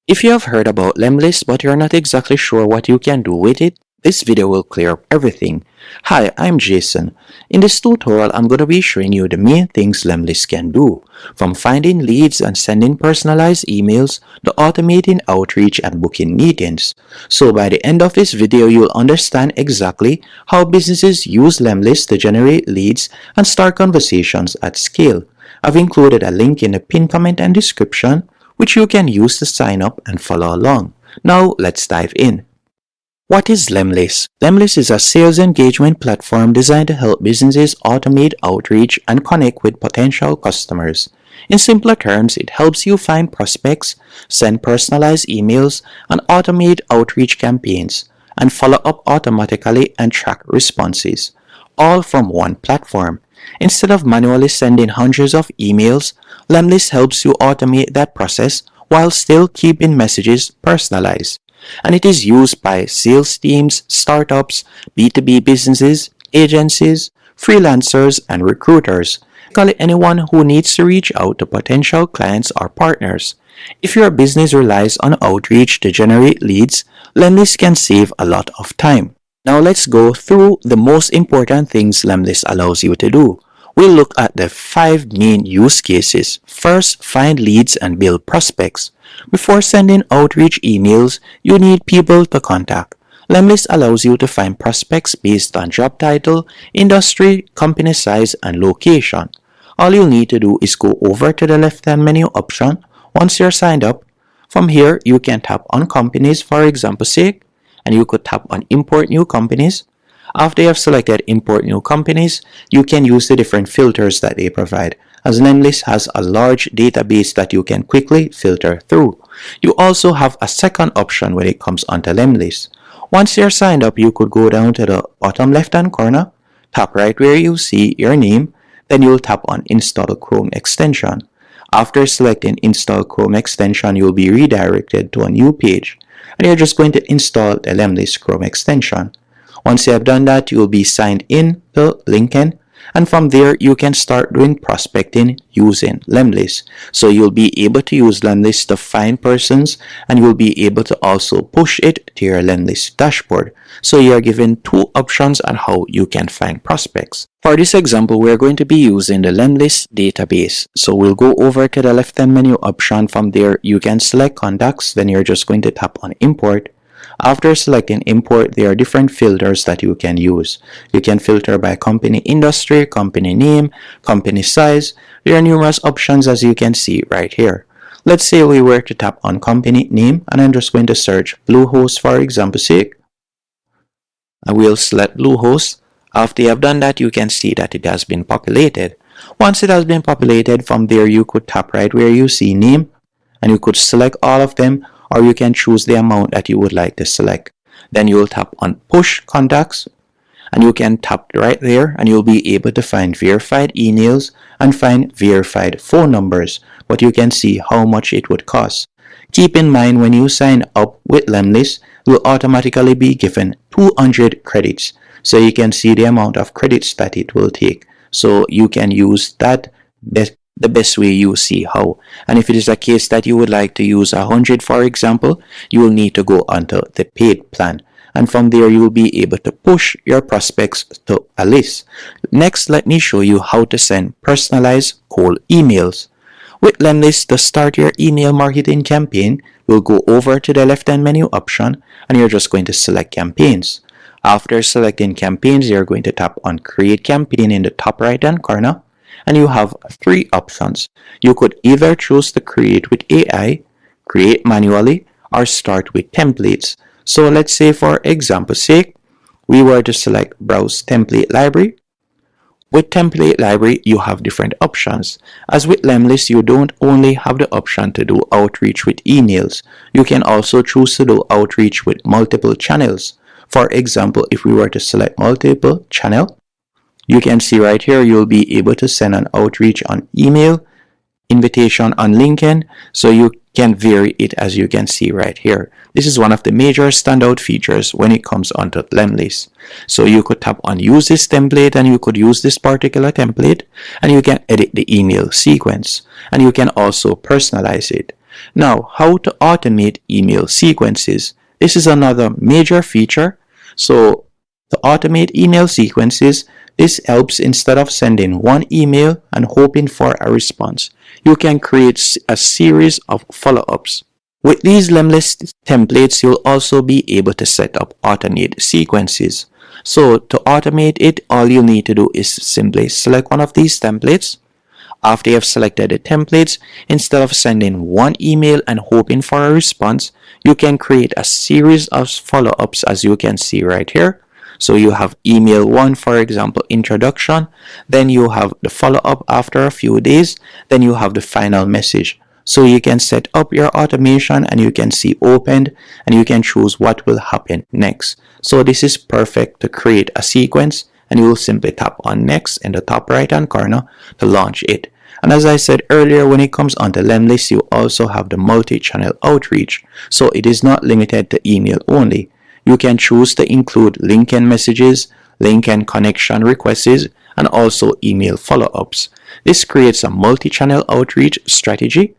If you have heard about Lemlist but you're not exactly sure what you can do with it, this video will clear up everything. Hi, I'm Jason. In this tutorial, I'm going to be showing you the main things Lemlist can do, from finding leads and sending personalized emails to automating outreach and booking meetings. So by the end of this video, you'll understand exactly how businesses use Lemlist to generate leads and start conversations at scale. I've included a link in the pinned comment and description, which you can use to sign up and follow along. Now let's dive in. What is Lemlist? Lemlist is a sales engagement platform designed to help businesses automate outreach and connect with potential customers. In simpler terms, it helps you find prospects, send personalized emails, and automate outreach campaigns, and follow up automatically and track responses, all from one platform. Instead of manually sending hundreds of emails, Lemlist helps you automate that process while still keeping messages personalized. And it is used by sales teams, startups, B2B businesses, agencies, freelancers, and recruiters. Basically anyone who needs to reach out to potential clients or partners. If your business relies on outreach to generate leads, Lemlist can save a lot of time. Now let's go through the most important things Lemlist allows you to do. We'll look at the 5 main use cases. First, find leads and build prospects. Before sending outreach emails, you need people to contact. Lemlist allows you to find prospects based on job title, industry, company size, and location. All you'll need to do is go over to the left-hand menu option once you're signed up. From here, you can tap on companies, for example's sake, and you could tap on import new companies. After you have selected import new companies, you can use the different filters that they provide, as Lemlist has a large database that you can quickly filter through. You also have a second option when it comes onto Lemlist. Once you're signed up, you could go down to the bottom left hand corner, tap right where you see your name, then you'll tap on Install Chrome extension. After selecting Install Chrome extension, you'll be redirected to a new page, and you're just going to install the Lemlist Chrome extension. Once you have done that, you will be signed in to LinkedIn, and from there you can start doing prospecting using Lemlist. So you'll be able to use Lemlist to find persons, and you'll be able to also push it to your Lemlist dashboard. So you're given 2 options on how you can find prospects. For this example, we're going to be using the Lemlist database. So we'll go over to the left-hand menu option. From there, you can select contacts. Then you're just going to tap on import. After selecting import, there are different filters that you can use. You can filter by company industry, company name, company size. There are numerous options as you can see right here. Let's say we were to tap on company name, and I'm just going to search Bluehost for example's sake. I will select Bluehost. After you have done that, you can see that it has been populated. Once it has been populated, from there you could tap right where you see name, and you could select all of them, or you can choose the amount that you would like to select. Then you will tap on push contacts, and you can tap right there, and you'll be able to find verified emails and find verified phone numbers, but you can see how much it would cost. Keep in mind, when you sign up with Lemlist, you'll automatically be given 200 credits, so you can see the amount of credits that it will take. So you can use that the best way you see how. And if it is a case that you would like to use 100, for example, you will need to go onto the paid plan, and from there you will be able to push your prospects to a list. Next, let me show you how to send personalized cold emails. With Lemlist, to start your email marketing campaign, we'll go over to the left hand menu option, and you're just going to select campaigns. After selecting campaigns, you're going to tap on create campaign in the top right hand corner, and you have 3 options. You could either choose to create with AI, create manually, or start with templates. So let's say, for example's sake, we were to select browse template library. With template library, you have different options. As with Lemlist, you don't only have the option to do outreach with emails. You can also choose to do outreach with multiple channels. For example, if we were to select multiple channel, you can see right here, you'll be able to send an outreach on email, invitation on LinkedIn, so you can vary it as you can see right here. This is one of the major standout features when it comes onto Lemlist. So you could tap on use this template, and you could use this particular template, and you can edit the email sequence, and you can also personalize it. Now, how to automate email sequences. This is another major feature. So, to automate email sequences, this helps instead of sending one email and hoping for a response. You can create a series of follow-ups. With these Lemlist templates, you'll also be able to set up alternate sequences. So to automate it, all you need to do is simply select one of these templates. After you have selected the templates, instead of sending one email and hoping for a response, you can create a series of follow-ups as you can see right here. So you have email 1, for example, introduction, then you have the follow-up after a few days, then you have the final message. So you can set up your automation and you can see opened and you can choose what will happen next. So this is perfect to create a sequence, and you will simply tap on next in the top right hand corner to launch it. And as I said earlier, when it comes onto Lemlist, you also have the multi-channel outreach. So it is not limited to email only. You can choose to include link and messages, link and connection requests, and also email follow-ups. This creates a multi-channel outreach strategy.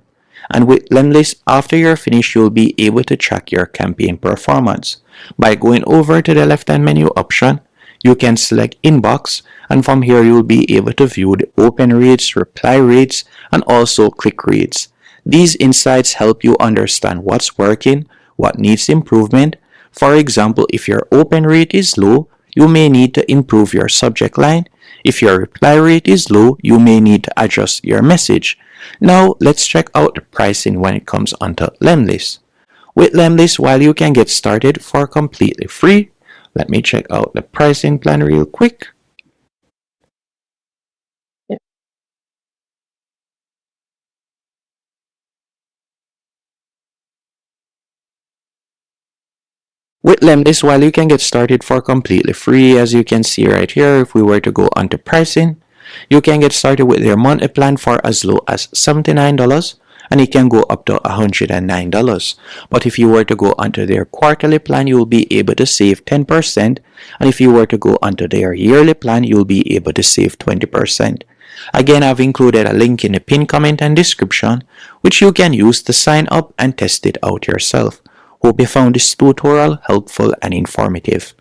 And with Lemlist, after you're finished, you'll be able to track your campaign performance. By going over to the left-hand menu option, you can select inbox, and from here you'll be able to view the open rates, reply rates, and also click rates. These insights help you understand what's working, what needs improvement. For example, if your open rate is low, you may need to improve your subject line. If your reply rate is low, you may need to adjust your message. Now, let's check out the pricing when it comes onto Lemlist. With Lemlist, while you can get started for completely free, let me check out the pricing plan real quick. With Lemlist, while you can get started for completely free, as you can see right here, if we were to go onto pricing, you can get started with their monthly plan for as low as $79, and it can go up to $109. But if you were to go onto their quarterly plan, you will be able to save 10%, and if you were to go onto their yearly plan, you'll be able to save 20%. Again, I've included a link in the pinned comment and description, which you can use to sign up and test it out yourself. Hope you found this tutorial helpful and informative.